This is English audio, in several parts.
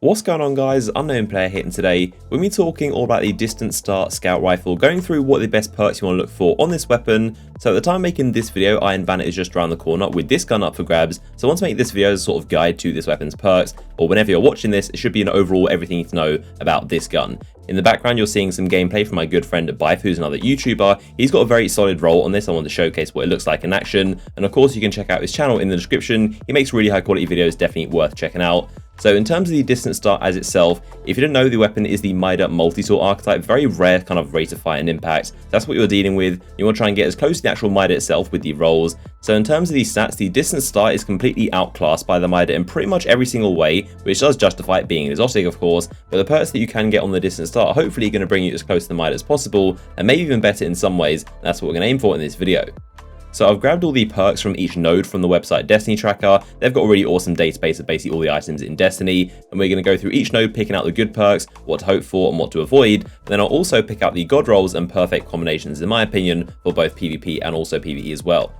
What's going on, guys? Unknown Player here, and today we're going to be talking all about the Distant Start Scout Rifle, going through what the best perks you want to look for on this weapon. So at the time of making this video, Iron Bandit is just around the corner with this gun up for grabs, so I want to make this video as a sort of guide to this weapon's perks, or whenever you're watching this, it should be an overall everything you need to know about this gun. In the background, you're seeing some gameplay from my good friend Bife, who's another YouTuber. He's got a very solid role on this. I want to showcase what it looks like in action, and of course you can check out his channel in the description. He makes really high quality videos, definitely worth checking out. So in terms of the Distant Start as itself, if you didn't know, the weapon is the Mida multi-tool archetype, very rare kind of rate of fire and impact. That's what you're dealing with. You want to try and get as close to the actual Mida itself with the rolls. So in terms of these stats, the Distant Start is completely outclassed by the Mida in pretty much every single way, which does justify it being exotic, of course, but the perks that you can get on the Distant Start are hopefully going to bring you as close to the Mida as possible, and maybe even better in some ways. That's what we're going to aim for in this video. So I've grabbed all the perks from each node from the website Destiny Tracker. They've got a really awesome database of basically all the items in Destiny, and we're going to go through each node picking out the good perks, what to hope for and what to avoid. And then I'll also pick out the god rolls and perfect combinations, in my opinion, for both PvP and also PvE as well.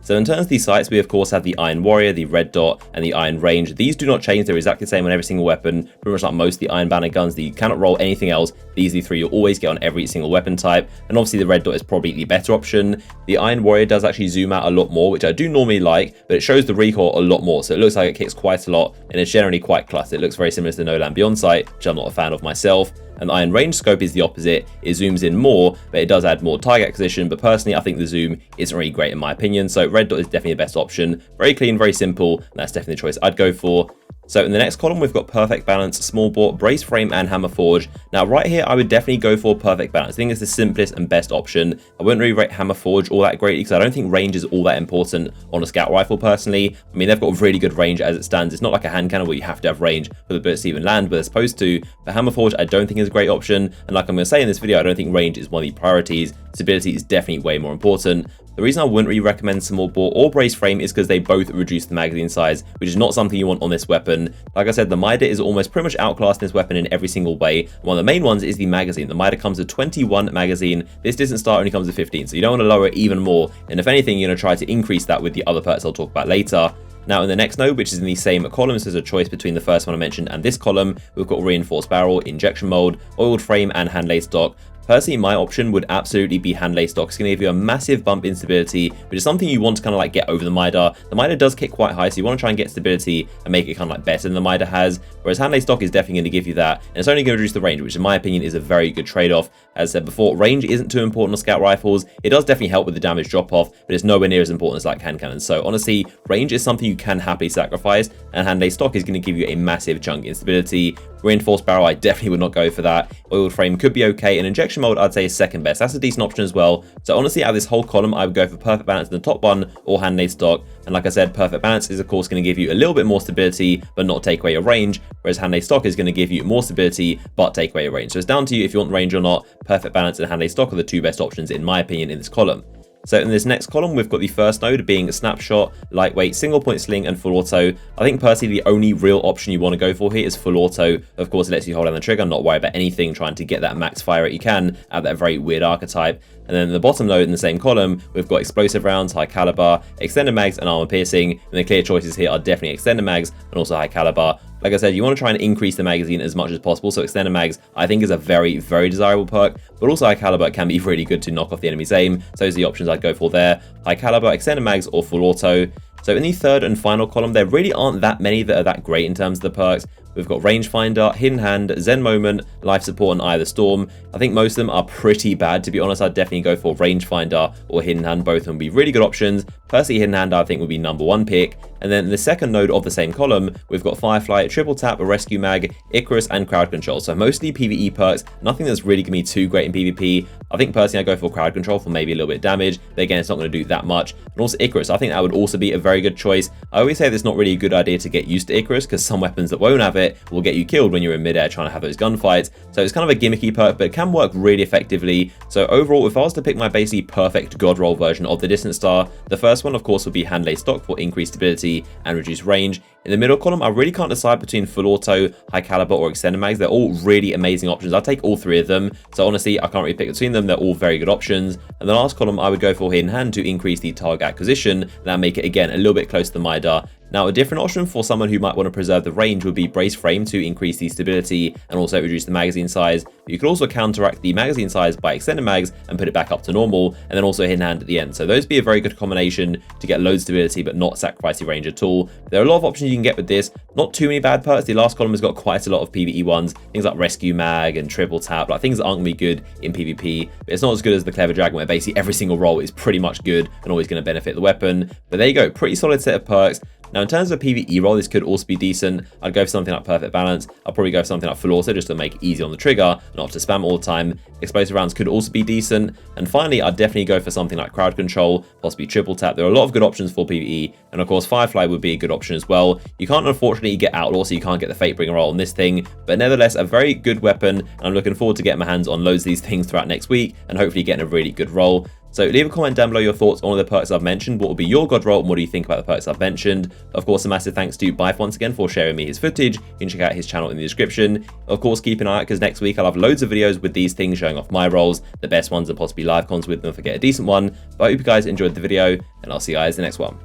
So in terms of these sights, we of course have the Iron Warrior, the Red Dot, and the Iron Range. These do not change, they're exactly the same on every single weapon, pretty much like most of the Iron Banner guns that you cannot roll anything else. These are the three you'll always get on every single weapon type, and obviously the Red Dot is probably the better option. The Iron Warrior does actually zoom out a lot more, which I do normally like, but it shows the recoil a lot more, so it looks like it kicks quite a lot, and it's generally quite cluttered. It looks very similar to the No Land Beyond sight, which I'm not a fan of myself. And the Iron Range scope is the opposite. It zooms in more, but it does add more target acquisition. But personally, I think the zoom isn't really great in my opinion. So Red Dot is definitely the best option. Very clean, very simple, and that's definitely the choice I'd go for. So in the next column, we've got Perfect Balance, Small Bore, Brace Frame, and Hammer Forge. Now right here, I would definitely go for Perfect Balance. I think it's the simplest and best option. I wouldn't really rate Hammer Forge all that greatly because I don't think range is all that important on a scout rifle personally. I mean, they've got really good range as it stands. It's not like a hand cannon where you have to have range for the bullets to even land, but they're supposed to. But Hammer Forge, I don't think is a great option. And like I'm going to say in this video, I don't think range is one of the priorities. Stability is definitely way more important. The reason I wouldn't really recommend Small Bore or Brace Frame is because they both reduce the magazine size, which is not something you want on this weapon. Like I said, the Mida is almost pretty much outclassed in this weapon in every single way. One of the main ones is the magazine. The Mida comes with 21 magazine. This Distant Start only comes with 15, so you don't want to lower it even more. And if anything, you're going to try to increase that with the other perks I'll talk about later. Now in the next node, which is in the same column, so there's a choice between the first one I mentioned and this column, we've got Reinforced Barrel, Injection Mold, Oiled Frame, and Hand-Laid Stock. Personally, my option would absolutely be Hand-Laid Stock. It's going to give you a massive bump in stability, which is something you want to kind of like get over the Mida. The Mida does kick quite high, so you want to try and get stability and make it kind of like better than the Mida has, whereas Hand-Laid Stock is definitely going to give you that, and it's only going to reduce the range, which in my opinion is a very good trade-off. As I said before, range isn't too important on scout rifles. It does definitely help with the damage drop-off, but it's nowhere near as important as like hand cannons. So honestly, range is something you can happily sacrifice, and Hand-Laid Stock is going to give you a massive chunk in stability. Reinforced Barrel, I definitely would not go for that. Oiled Frame could be okay, and Injection Mold I'd say is second best. That's a decent option as well. So honestly, out of this whole column, I would go for Perfect Balance in the top one or Hand-Laid Stock. And like I said, Perfect Balance is of course going to give you a little bit more stability, but not take away your range, whereas Hand-Laid Stock is going to give you more stability, but take away your range. So it's down to you if you want range or not. Perfect Balance and Hand-Laid Stock are the two best options in my opinion in this column. So in this next column, we've got the first node being a Snapshot, Lightweight, Single Point Sling, and Full Auto. I think personally the only real option you want to go for here is Full Auto. Of course, it lets you hold down the trigger, not worry about anything, trying to get that max fire rate you can out of that very weird archetype. And then in the bottom node in the same column, we've got Explosive Rounds, High Caliber, Extended Mags, and Armor Piercing. And the clear choices here are definitely Extended Mags and also High Caliber. Like I said, you want to try and increase the magazine as much as possible, so Extended Mags I think is a very, very desirable perk, but also High Caliber can be really good to knock off the enemy's aim. So those are the options I'd go for there. High Caliber, Extended Mags, or Full Auto. So in the third and final column, there really aren't that many that are that great in terms of the perks. We've got Rangefinder, Hidden Hand, Zen Moment, Life Support, and Eye of the Storm. I think most of them are pretty bad, to be honest. I'd definitely go for Rangefinder or Hidden Hand. Both of them would be really good options. Personally, Hidden Hand I think would be number one pick. And then in the second node of the same column, we've got Firefly, Triple Tap, Rescue Mag, Icarus, and Crowd Control. So mostly PvE perks, nothing that's really going to be too great in PvP. I think personally I go for Crowd Control for maybe a little bit of damage, but again, it's not going to do that much. And also Icarus, I think that would also be a very good choice. I always say that it's not really a good idea to get used to Icarus, because some weapons that won't have it will get you killed when you're in midair trying to have those gunfights. So it's kind of a gimmicky perk, but it can work really effectively. So overall, if I was to pick my basically perfect god roll version of the Distant Star, the first one of course would be Hand-Laid Stock for increased stability and reduced range. In the middle column, I really can't decide between full auto, high caliber, or extended mags. They're all really amazing options. I'll take all three of them. So honestly, I can't really pick between them. They're all very good options. And the last column, I would go for hidden hand to increase the target acquisition. And make it again a little bit closer to the Mida. Now, a different option for someone who might want to preserve the range would be brace frame to increase the stability and also reduce the magazine size. You could also counteract the magazine size by extended mags and put it back up to normal, and then also hidden hand at the end. So those would be a very good combination to get load stability but not sacrifice your range at all. There are a lot of options you can get with this. Not too many bad perks. The last column has got quite a lot of PvE ones, things like rescue mag and triple tap, like things that aren't going to be good in PvP. But it's not as good as the clever dragon, where basically every single roll is pretty much good and always going to benefit the weapon. But there you go, pretty solid set of perks. Now, in terms of a PvE roll, this could also be decent. I'd go for something like perfect balance. I'll probably go for something like full auto just to make it easy on the trigger, not to spam all the time. Explosive rounds could also be decent. And finally, I'd definitely go for something like crowd control, possibly triple tap. There are a lot of good options for PvE. And of course, Firefly would be a good option as well. You can't unfortunately get Outlaw, so you can't get the Fatebringer roll on this thing. But nevertheless, a very good weapon. And I'm looking forward to getting my hands on loads of these things throughout next week and hopefully getting a really good roll. So leave a comment down below your thoughts on all the perks I've mentioned. What will be your god roll and what do you think about the perks I've mentioned? Of course, a massive thanks to Bife once again for sharing me his footage. You can check out his channel in the description. Of course, keep an eye out because next week I'll have loads of videos with these things showing off my rolls, the best ones and possibly live cons with them if I get a decent one. But I hope you guys enjoyed the video and I'll see you guys in the next one.